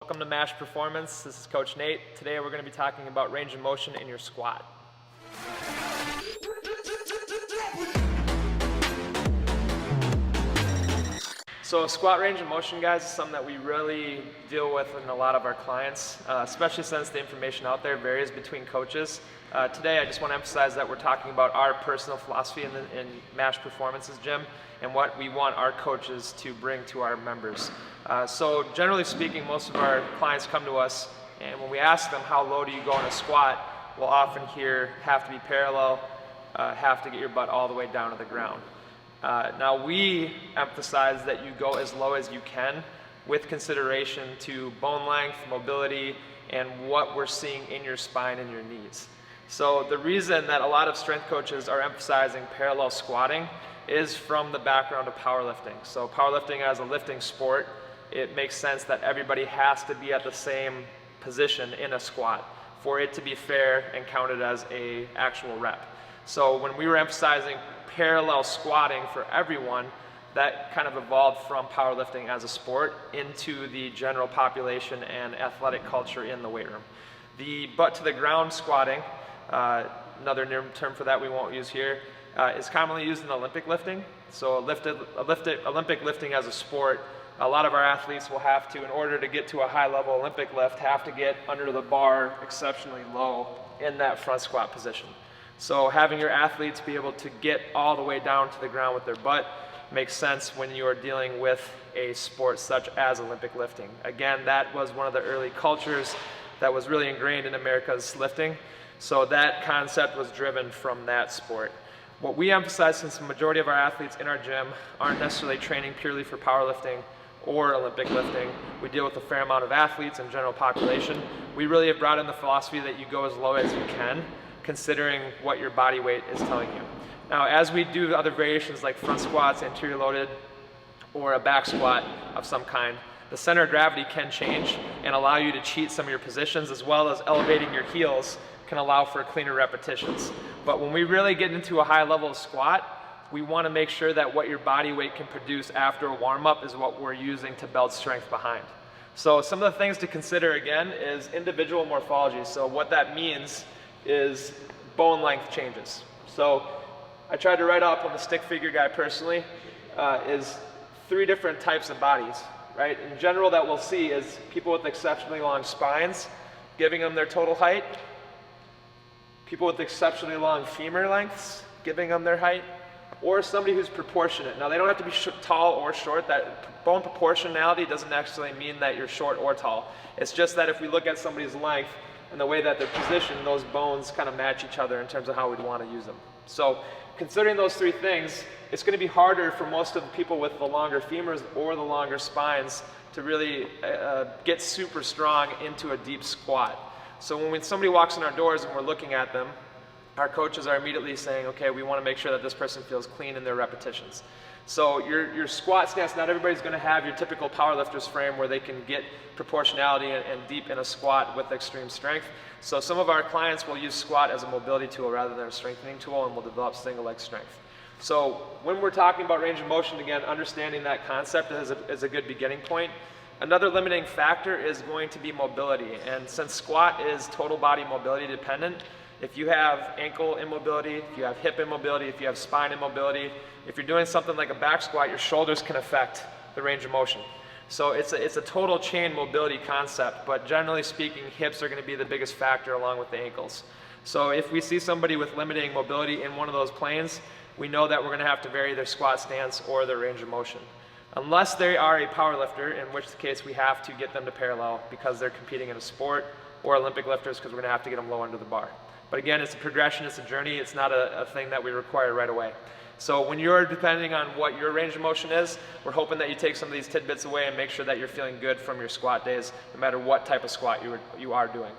Welcome to MASH Performance. This is Coach Nate. Today we're going to be talking about range of motion in your squat. So squat range of motion, guys, is something that we really deal with in a lot of our clients, especially since the information out there varies between coaches. Today I just want to emphasize that we're talking about our personal philosophy in MASH Performance's gym and what we want our coaches to bring to our members. So generally speaking, most of our clients come to us, and when we ask them how low do you go in a squat, we'll often hear have to be parallel, have to get your butt all the way down to the ground. Now we emphasize that you go as low as you can with consideration to bone length, mobility, and what we're seeing in your spine and your knees. So the reason that a lot of strength coaches are emphasizing parallel squatting is from the background of powerlifting. So powerlifting as a lifting sport, it makes sense that everybody has to be at the same position in a squat for it to be fair and counted as an actual rep. So when we were emphasizing parallel squatting for everyone, that kind of evolved from powerlifting as a sport into the general population and athletic culture in the weight room. The butt to the ground squatting, another term for that we won't use here, is commonly used in Olympic lifting. So Olympic lifting as a sport, a lot of our athletes will have to, in order to get to a high level Olympic lift, have to get under the bar exceptionally low in that front squat position. So having your athletes be able to get all the way down to the ground with their butt makes sense when you are dealing with a sport such as Olympic lifting. Again, that was one of the early cultures that was really ingrained in America's lifting. So that concept was driven from that sport. What we emphasize, since the majority of our athletes in our gym aren't necessarily training purely for powerlifting or Olympic lifting, we deal with a fair amount of athletes and general population. We really have brought in the philosophy that you go as low as you can, considering what your body weight is telling you. Now, as we do other variations like front squats, anterior loaded, or a back squat of some kind, the center of gravity can change and allow you to cheat some of your positions, as well as elevating your heels can allow for cleaner repetitions. But when we really get into a high level of squat, we want to make sure that what your body weight can produce after a warm-up is what we're using to build strength behind. So some of the things to consider again is individual morphology. So what that means is bone length changes. So I tried to write up on the stick figure guy personally, is 3 different types of bodies, right? In general, that we'll see is people with exceptionally long spines, giving them their total height, people with exceptionally long femur lengths, giving them their height, or somebody who's proportionate. Now, they don't have to be tall or short. That bone proportionality doesn't actually mean that you're short or tall. It's just that if we look at somebody's length and the way that they're positioned, those bones kind of match each other in terms of how we'd want to use them. So considering those 3 things, it's going to be harder for most of the people with the longer femurs or the longer spines to really get super strong into a deep squat. So when somebody walks in our doors and we're looking at them, our coaches are immediately saying, okay, we want to make sure that this person feels clean in their repetitions. So your squat stance, not everybody's going to have your typical powerlifter's frame where they can get proportionality and deep in a squat with extreme strength. So some of our clients will use squat as a mobility tool rather than a strengthening tool, and will develop single leg strength. So when we're talking about range of motion, again, understanding that concept is a good beginning point. Another limiting factor is going to be mobility. And since squat is total body mobility dependent, if you have ankle immobility, if you have hip immobility, if you have spine immobility, if you're doing something like a back squat, your shoulders can affect the range of motion. So it's a total chain mobility concept, but generally speaking, hips are going to be the biggest factor along with the ankles. So if we see somebody with limiting mobility in one of those planes, we know that we're going to have to vary their squat stance or their range of motion. Unless they are a power lifter, in which case we have to get them to parallel because they're competing in a sport, or Olympic lifters because we're going to have to get them low under the bar. But again, it's a progression, it's a journey, it's not a thing that we require right away. So when you're depending on what your range of motion is, we're hoping that you take some of these tidbits away and make sure that you're feeling good from your squat days, no matter what type of squat you are doing.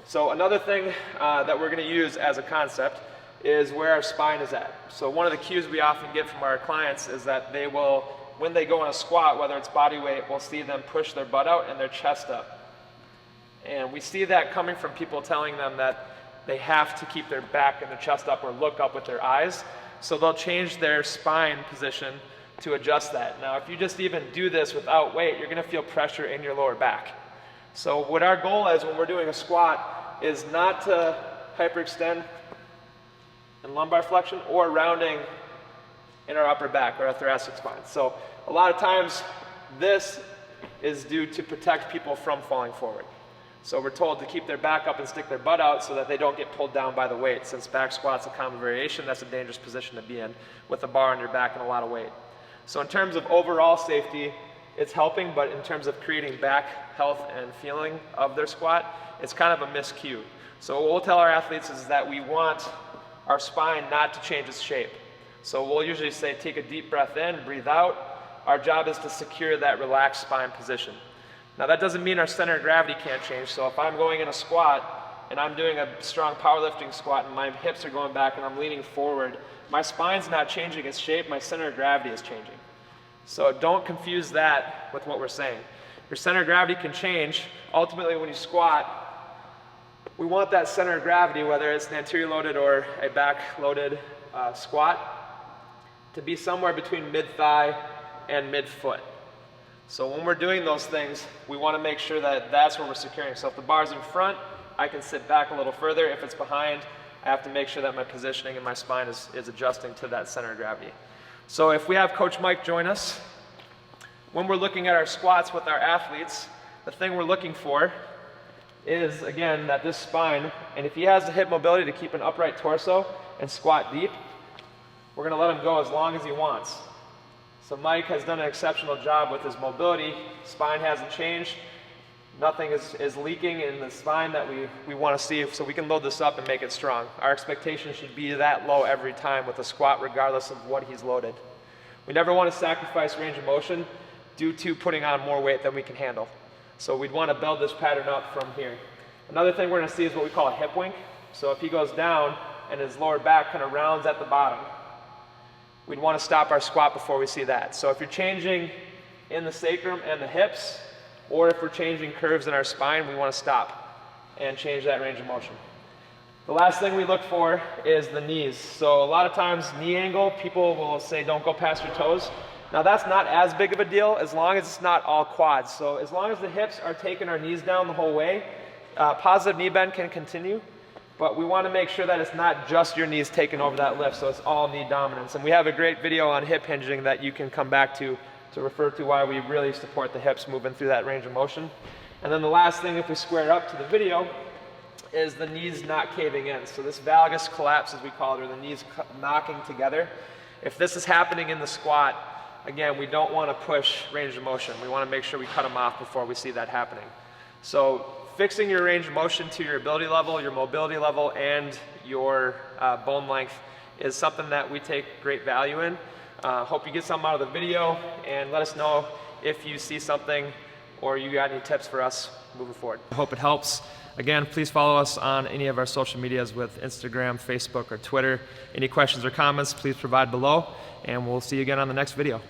So another thing that we're going to use as a concept is where our spine is at. So one of the cues we often get from our clients is that they will, when they go in a squat, whether it's body weight, we'll see them push their butt out and their chest up. And we see that coming from people telling them that they have to keep their back and their chest up or look up with their eyes. So they'll change their spine position to adjust that. Now, if you just even do this without weight, you're going to feel pressure in your lower back. So what our goal is when we're doing a squat is not to hyperextend in lumbar flexion or rounding in our upper back or our thoracic spine. So a lot of times this is due to protect people from falling forward. So we're told to keep their back up and stick their butt out so that they don't get pulled down by the weight. Since back squat's a common variation, that's a dangerous position to be in with a bar on your back and a lot of weight. So in terms of overall safety, it's helping, but in terms of creating back health and feeling of their squat, it's kind of a miscue. So what we'll tell our athletes is that we want our spine not to change its shape. So we'll usually say take a deep breath in, breathe out. Our job is to secure that relaxed spine position. Now that doesn't mean our center of gravity can't change. So if I'm going in a squat and I'm doing a strong powerlifting squat and my hips are going back and I'm leaning forward, my spine's not changing its shape, my center of gravity is changing. So don't confuse that with what we're saying. Your center of gravity can change. Ultimately when you squat, we want that center of gravity, whether it's an anterior loaded or a back loaded squat, to be somewhere between mid-thigh and mid-foot. So when we're doing those things, we want to make sure that that's where we're securing. So if the bar's in front, I can sit back a little further. If it's behind, I have to make sure that my positioning and my spine is adjusting to that center of gravity. So if we have Coach Mike join us, when we're looking at our squats with our athletes, the thing we're looking for is, again, that this spine, and if he has the hip mobility to keep an upright torso and squat deep, we're going to let him go as long as he wants. So Mike has done an exceptional job with his mobility. Spine hasn't changed. Nothing is leaking in the spine that we want to see, so we can load this up and make it strong. Our expectation should be that low every time with a squat, regardless of what he's loaded. We never want to sacrifice range of motion due to putting on more weight than we can handle. So we'd want to build this pattern up from here. Another thing we're going to see is what we call a hip wink. So if he goes down and his lower back kind of rounds at the bottom, we'd want to stop our squat before we see that. So if you're changing in the sacrum and the hips, or if we're changing curves in our spine, we want to stop and change that range of motion. The last thing we look for is the knees. So a lot of times knee angle, people will say don't go past your toes. Now that's not as big of a deal as long as it's not all quads. So as long as the hips are taking our knees down the whole way, positive knee bend can continue. But we want to make sure that it's not just your knees taking over that lift, so it's all knee dominance. And we have a great video on hip hinging that you can come back to refer to why we really support the hips moving through that range of motion. And then the last thing, if we square up to the video, is the knees not caving in. So this valgus collapse, as we call it, or the knees knocking together. If this is happening in the squat, again, we don't want to push range of motion. We want to make sure we cut them off before we see that happening. So fixing your range of motion to your ability level, your mobility level, and your bone length is something that we take great value in. Hope you get something out of the video, and let us know if you see something or you got any tips for us moving forward. I hope it helps. Again, please follow us on any of our social medias with Instagram, Facebook, or Twitter. Any questions or comments, please provide below, and we'll see you again on the next video.